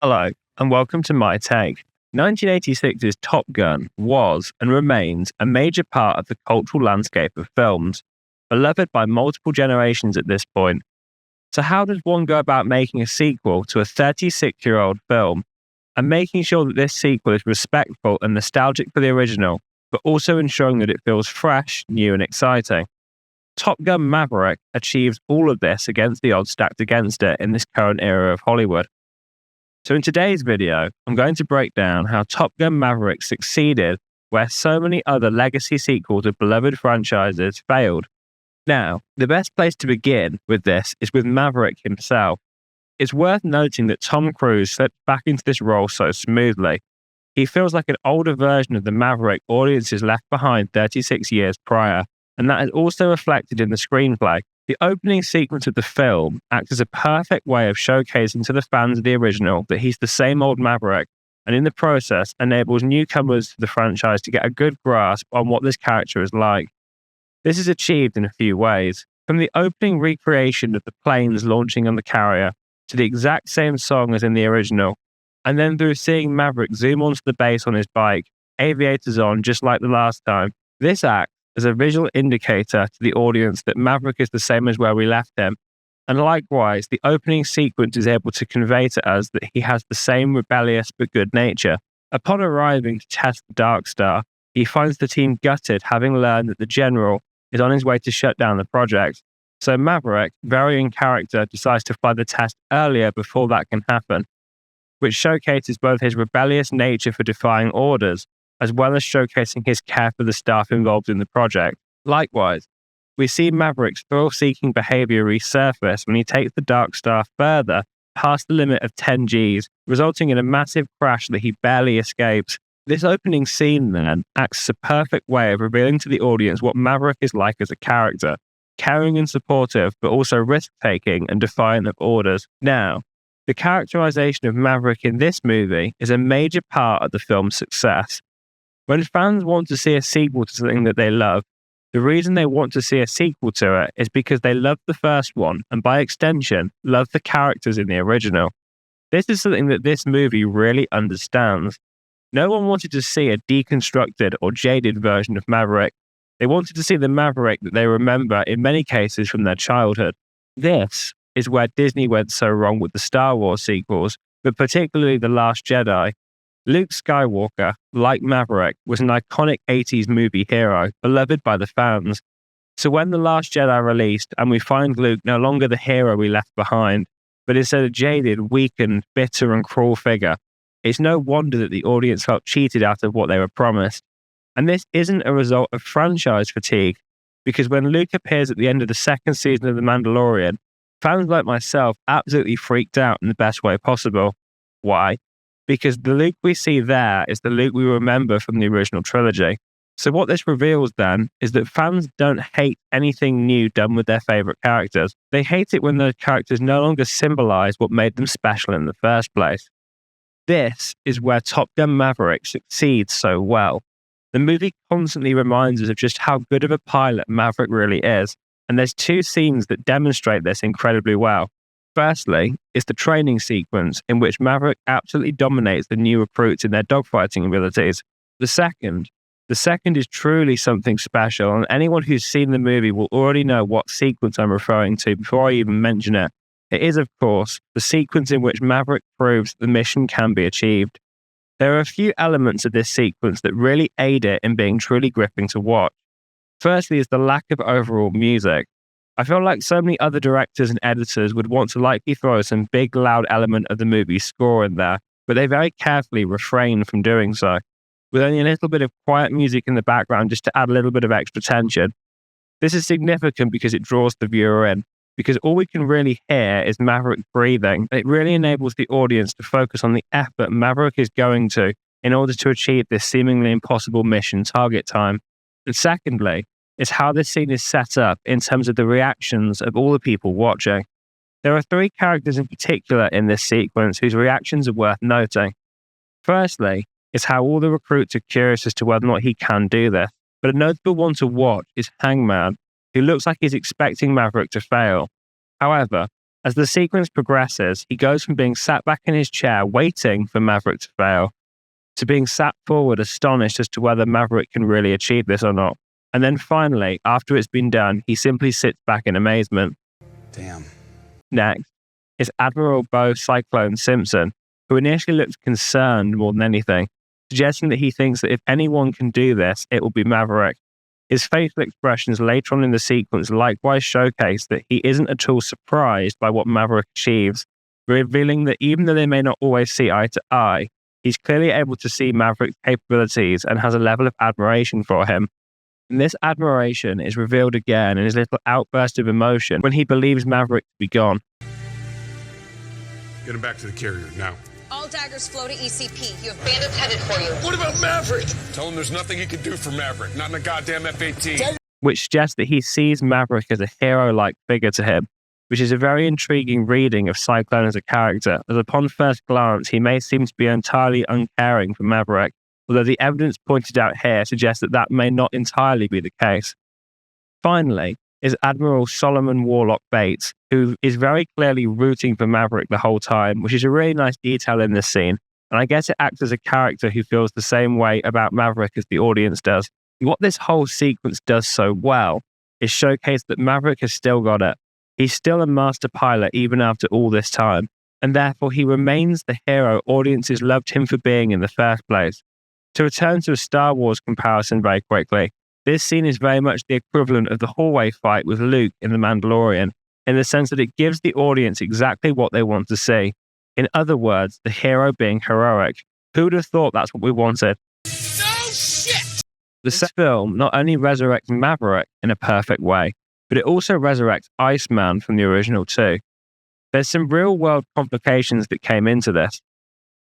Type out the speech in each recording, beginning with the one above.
Hello, and welcome to My Take. 1986's Top Gun was and remains a major part of the cultural landscape of films, beloved by multiple generations at this point. So how does one go about making a sequel to a 36-year-old film and making sure that this sequel is respectful and nostalgic for the original, but also ensuring that it feels fresh, new and exciting? Top Gun Maverick achieves all of this against the odds stacked against it in this current era of Hollywood. So in today's video, I'm going to break down how Top Gun Maverick succeeded where so many other legacy sequels of beloved franchises failed. Now, the best place to begin with this is with Maverick himself. It's worth noting that Tom Cruise slipped back into this role so smoothly. He feels like an older version of the Maverick audiences left behind 36 years prior, and that is also reflected in the screenplay. The opening sequence of the film acts as a perfect way of showcasing to the fans of the original that he's the same old Maverick, and in the process enables newcomers to the franchise to get a good grasp on what this character is like. This is achieved in a few ways, from the opening recreation of the planes launching on the carrier to the exact same song as in the original, and then through seeing Maverick zoom onto the base on his bike, aviators on just like the last time. This act as a visual indicator to the audience that Maverick is the same as where we left him. And likewise, the opening sequence is able to convey to us that he has the same rebellious but good nature. Upon arriving to test the Darkstar, he finds the team gutted, having learned that the general is on his way to shut down the project. So Maverick, varying character, decides to fly the test earlier before that can happen, which showcases both his rebellious nature for defying orders, as well as showcasing his care for the staff involved in the project. Likewise, we see Maverick's thrill-seeking behavior resurface when he takes the Darkstar further past the limit of 10 Gs, resulting in a massive crash that he barely escapes. This opening scene, then, acts as a perfect way of revealing to the audience what Maverick is like as a character, caring and supportive, but also risk-taking and defiant of orders. Now, the characterization of Maverick in this movie is a major part of the film's success. When fans want to see a sequel to something that they love, the reason they want to see a sequel to it is because they love the first one and, by extension, love the characters in the original. This is something that this movie really understands. No one wanted to see a deconstructed or jaded version of Maverick. They wanted to see the Maverick that they remember in many cases from their childhood. This is where Disney went so wrong with the Star Wars sequels, but particularly The Last Jedi. Luke Skywalker, like Maverick, was an iconic 80s movie hero, beloved by the fans. So when The Last Jedi released, and we find Luke no longer the hero we left behind, but instead a jaded, weakened, bitter and cruel figure, it's no wonder that the audience felt cheated out of what they were promised. And this isn't a result of franchise fatigue, because when Luke appears at the end of the second season of The Mandalorian, fans like myself absolutely freaked out in the best way possible. Why? Because the Luke we see there is the Luke we remember from the original trilogy. So what this reveals then is that fans don't hate anything new done with their favourite characters. They hate it when those characters no longer symbolise what made them special in the first place. This is where Top Gun Maverick succeeds so well. The movie constantly reminds us of just how good of a pilot Maverick really is, and there's two scenes that demonstrate this incredibly well. Firstly, is the training sequence in which Maverick absolutely dominates the new recruits in their dogfighting abilities. The second is truly something special, and anyone who's seen the movie will already know what sequence I'm referring to before I even mention it. It is, of course, the sequence in which Maverick proves the mission can be achieved. There are a few elements of this sequence that really aid it in being truly gripping to watch. Firstly is the lack of overall music. I feel like so many other directors and editors would want to likely throw some big loud element of the movie's score in there, but they very carefully refrain from doing so, with only a little bit of quiet music in the background just to add a little bit of extra tension. This is significant because it draws the viewer in, because all we can really hear is Maverick breathing. It really enables the audience to focus on the effort Maverick is going to in order to achieve this seemingly impossible mission target time. And secondly, is how this scene is set up in terms of the reactions of all the people watching. There are three characters in particular in this sequence whose reactions are worth noting. Firstly, is how all the recruits are curious as to whether or not he can do this, but a notable one to watch is Hangman, who looks like he's expecting Maverick to fail. However, As the sequence progresses, he goes from being sat back in his chair waiting for Maverick to fail, to being sat forward astonished as to whether Maverick can really achieve this or not. And then finally, after it's been done, he simply sits back in amazement. Damn. Next is Admiral Bo Cyclone Simpson, who initially looks concerned more than anything, suggesting that he thinks that if anyone can do this, it will be Maverick. His facial expressions later on in the sequence likewise showcase that he isn't at all surprised by what Maverick achieves, revealing that even though they may not always see eye to eye, he's clearly able to see Maverick's capabilities and has a level of admiration for him. And this admiration is revealed again in his little outburst of emotion when he believes Maverick to be gone. Get him back to the carrier, now. All daggers flow to ECP. You have bandits headed for you. What about Maverick? Tell him there's nothing he can do for Maverick, not in a goddamn F-18. Which suggests that he sees Maverick as a hero-like figure to him, which is a very intriguing reading of Cyclone as a character, as upon first glance he may seem to be entirely uncaring for Maverick, although the evidence pointed out here suggests that that may not entirely be the case. Finally is Admiral Solomon Warlock Bates, who is very clearly rooting for Maverick the whole time, which is a really nice detail in this scene, and I guess it acts as a character who feels the same way about Maverick as the audience does. What this whole sequence does so well is showcase that Maverick has still got it. He's still a master pilot even after all this time, and therefore he remains the hero audiences loved him for being in the first place. To return to a Star Wars comparison very quickly, this scene is very much the equivalent of the hallway fight with Luke in The Mandalorian, in the sense that it gives the audience exactly what they want to see. In other words, the hero being heroic. Who would have thought that's what we wanted? No shit! The film not only resurrects Maverick in a perfect way, but it also resurrects Iceman from the original too. There's some real-world complications that came into this.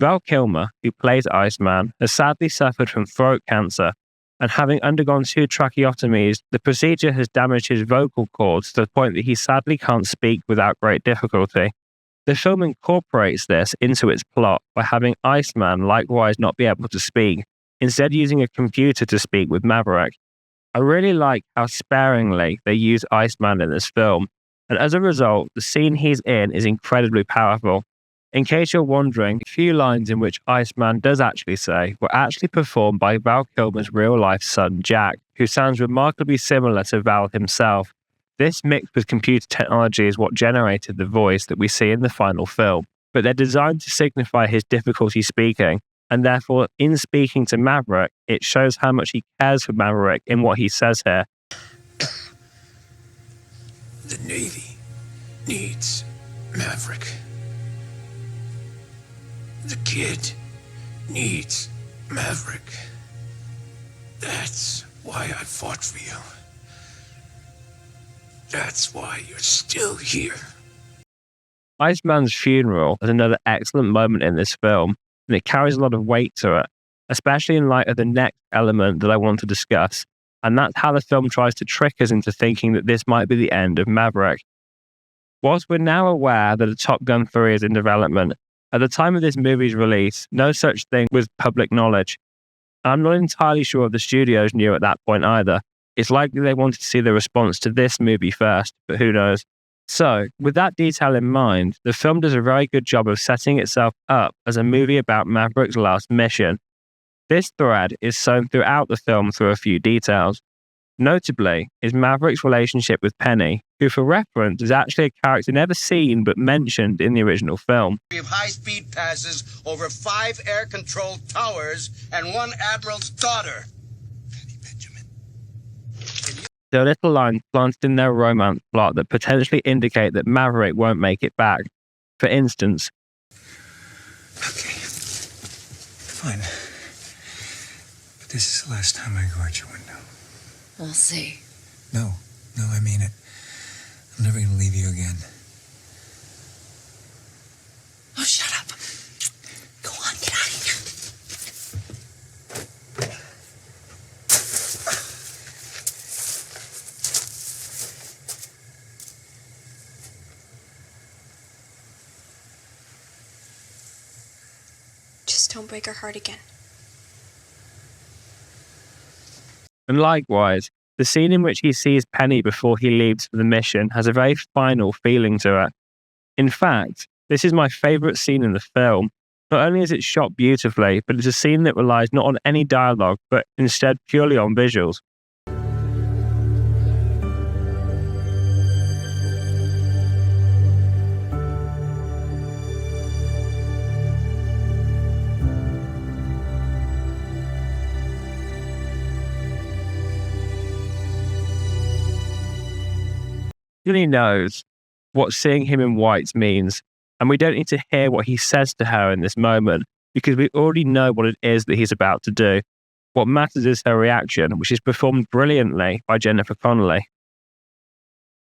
Val Kilmer, who plays Iceman, has sadly suffered from throat cancer, and having undergone 2 tracheotomies, the procedure has damaged his vocal cords to the point that he sadly can't speak without great difficulty. The film incorporates this into its plot by having Iceman likewise not be able to speak, instead using a computer to speak with Maverick. I really like how sparingly they use Iceman in this film, and as a result, the scene he's in is incredibly powerful. In case you're wondering, a few lines in which Iceman does actually say were actually performed by Val Kilmer's real-life son, Jack, who sounds remarkably similar to Val himself. This mixed with computer technology is what generated the voice that we see in the final film, but they're designed to signify his difficulty speaking, and therefore, in speaking to Maverick, it shows how much he cares for Maverick in what he says here. The Navy needs Maverick. The kid needs Maverick. That's why I fought for you. That's why you're still here. Iceman's funeral is another excellent moment in this film, and it carries a lot of weight to it, especially in light of the next element that I want to discuss, and that's how the film tries to trick us into thinking that this might be the end of Maverick. Whilst we're now aware that a Top Gun 3 is in development, at the time of this movie's release, no such thing was public knowledge. I'm not entirely sure if the studios knew at that point either. It's likely they wanted to see the response to this movie first, but who knows. So, with that detail in mind, the film does a very good job of setting itself up as a movie about Maverick's last mission. This thread is sewn throughout the film through a few details. Notably is Maverick's relationship with Penny, who for reference is actually a character never seen but mentioned in the original film. We have high-speed passes over 5 air-controlled towers and 1 admiral's daughter. Penny Benjamin. There are little lines planted in their romance plot that potentially indicate that Maverick won't make it back. For instance, Okay. Fine. But this is the last time I go out your window. We'll see. No, I mean it. I'm never gonna leave you again. Oh, shut up. Go on, get out of here. Just don't break her heart again. and likewise, the scene in which he sees Penny before he leaves for the mission has a very final feeling to it. In fact, this is my favourite scene in the film. Not only is it shot beautifully, but it's a scene that relies not on any dialogue, but instead purely on visuals. He knows what seeing him in white means, and we don't need to hear what he says to her in this moment, because we already know what it is that he's about to do. What matters is her reaction, which is performed brilliantly by Jennifer Connelly.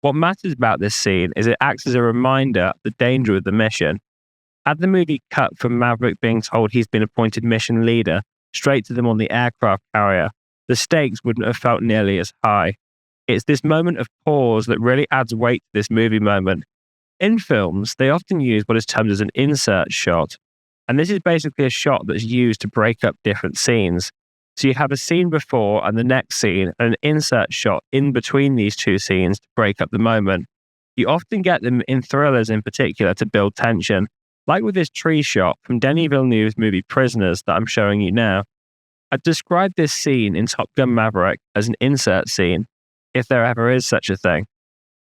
What matters about this scene is it acts as a reminder of the danger of the mission. Had the movie cut from Maverick being told he's been appointed mission leader straight to them on the aircraft carrier, the stakes wouldn't have felt nearly as high. It's this moment of pause that really adds weight to this movie moment. In films, they often use what is termed as an insert shot, and this is basically a shot that's used to break up different scenes. So you have a scene before and the next scene, and an insert shot in between these two scenes to break up the moment. You often get them in thrillers in particular to build tension, like with this tree shot from Denis Villeneuve's movie Prisoners that I'm showing you now. I'd describe this scene in Top Gun Maverick as an insert scene, if there ever is such a thing.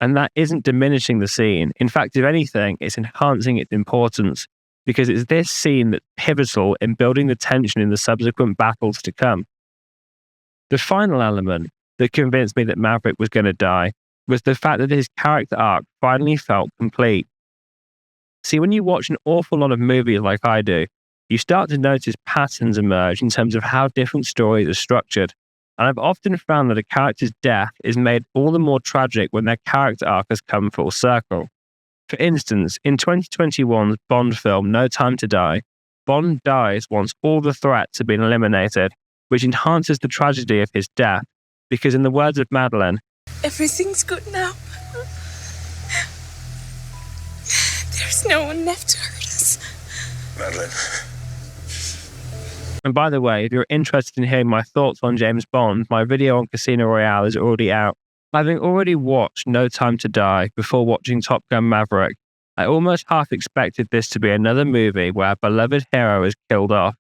And that isn't diminishing the scene. In fact, if anything, it's enhancing its importance, because it's this scene that's pivotal in building the tension in the subsequent battles to come. The final element that convinced me that Maverick was going to die was the fact that his character arc finally felt complete. See, when you watch an awful lot of movies like I do, you start to notice patterns emerge in terms of how different stories are structured. And I've often found that a character's death is made all the more tragic when their character arc has come full circle. For instance, in 2021's Bond film No Time to Die, Bond dies once all the threats have been eliminated, which enhances the tragedy of his death, because in the words of Madeleine, Everything's good now. There's no one left to hurt us. Madeleine. And by the way, if you're interested in hearing my thoughts on James Bond, my video on Casino Royale is already out. Having already watched No Time to Die before watching Top Gun Maverick, I almost half expected this to be another movie where a beloved hero is killed off,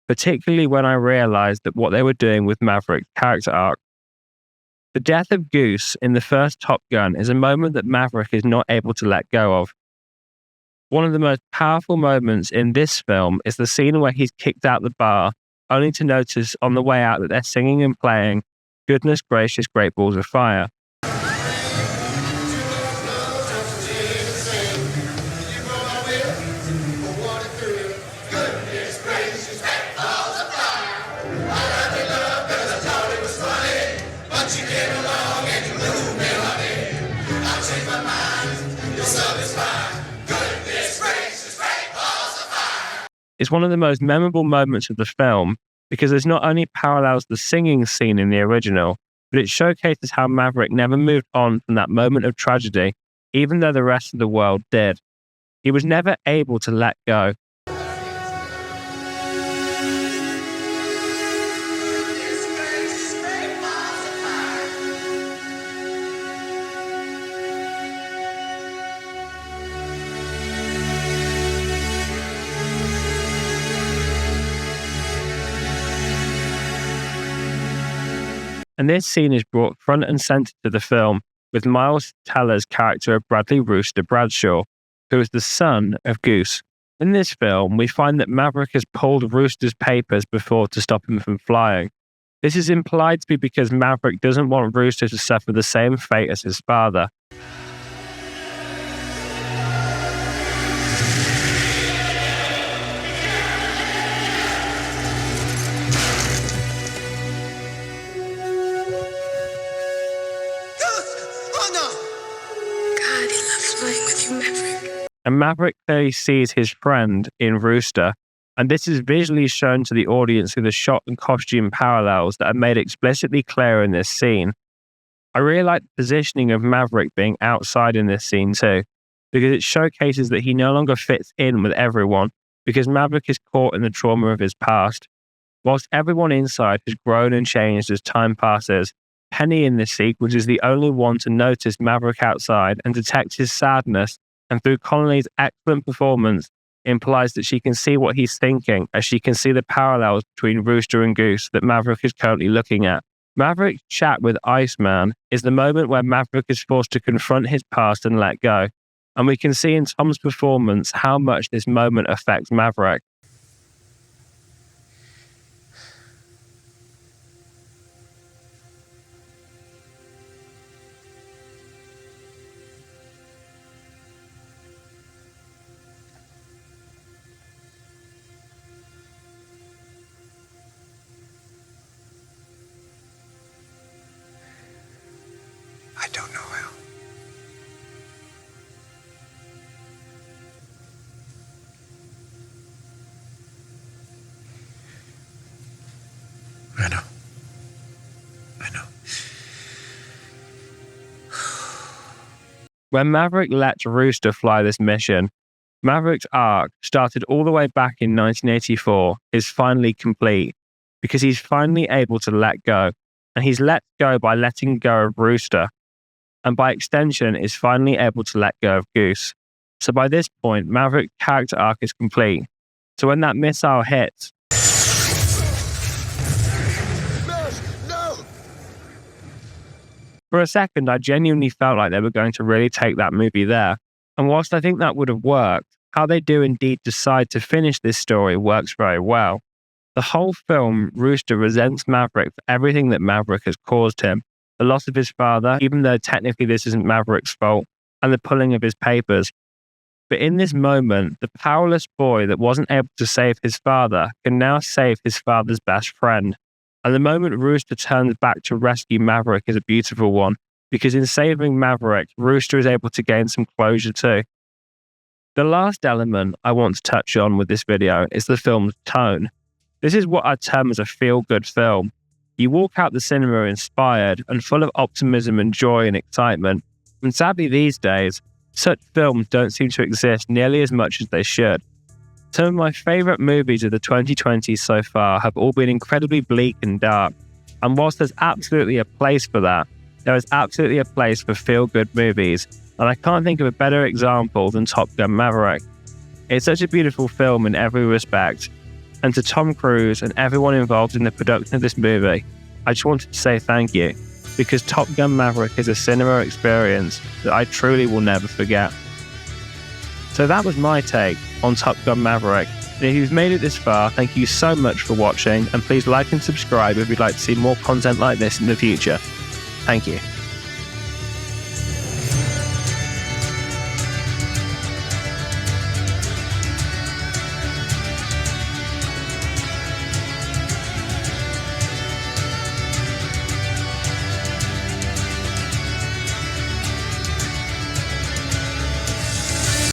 particularly when I realized that what they were doing with Maverick's character arc. The death of Goose in the first Top Gun is a moment that Maverick is not able to let go of. One of the most powerful moments in this film is the scene where he's kicked out the bar, only to notice on the way out that they're singing and playing Goodness Gracious Great Balls of Fire. It's one of the most memorable moments of the film because there's not only parallels the singing scene in the original, but it showcases how Maverick never moved on from that moment of tragedy, even though the rest of the world did. He was never able to let go. And this scene is brought front and center to the film with Miles Teller's character of Bradley Rooster Bradshaw, who is the son of Goose. In this film, we find that Maverick has pulled Rooster's papers before to stop him from flying. This is implied to be because Maverick doesn't want Rooster to suffer the same fate as his father. And Maverick clearly sees his friend in Rooster, and this is visually shown to the audience through the shot and costume parallels that are made explicitly clear in this scene. I really like the positioning of Maverick being outside in this scene too, because it showcases that he no longer fits in with everyone, because Maverick is caught in the trauma of his past. Whilst everyone inside has grown and changed as time passes, Penny in this sequence is the only one to notice Maverick outside and detect his sadness And through Connolly's excellent performance, implies that she can see what he's thinking, as she can see the parallels between Rooster and Goose that Maverick is currently looking at. Maverick's chat with Iceman is the moment where Maverick is forced to confront his past and let go. And we can see in Tom's performance how much this moment affects Maverick. I don't know how. I know. I know. When Maverick lets Rooster fly this mission, Maverick's arc, started all the way back in 1984, is finally complete because he's finally able to let go. And he's let go by letting go of Rooster. And by extension, is finally able to let go of Goose. So by this point, Maverick's character arc is complete. So when that missile hits, No! for a second, I genuinely felt like they were going to really take that movie there. And whilst I think that would have worked, how they do indeed decide to finish this story works very well. The whole film, Rooster resents Maverick for everything that Maverick has caused him. The loss of his father, even though technically this isn't Maverick's fault, and the pulling of his papers. But in this moment, the powerless boy that wasn't able to save his father can now save his father's best friend. And the moment Rooster turns back to rescue Maverick is a beautiful one, because in saving Maverick, Rooster is able to gain some closure too. The last element I want to touch on with this video is the film's tone. This is what I term as a feel-good film. You walk out the cinema inspired and full of optimism and joy and excitement. And sadly these days, such films don't seem to exist nearly as much as they should. Some of my favourite movies of the 2020s so far have all been incredibly bleak and dark. And whilst there's absolutely a place for that, there is absolutely a place for feel-good movies. And I can't think of a better example than Top Gun Maverick. It's such a beautiful film in every respect. And to Tom Cruise and everyone involved in the production of this movie, I just wanted to say thank you, because Top Gun Maverick is a cinema experience that I truly will never forget. So that was my take on Top Gun Maverick. And if you've made it this far, thank you so much for watching, and please like and subscribe if you'd like to see more content like this in the future. Thank you.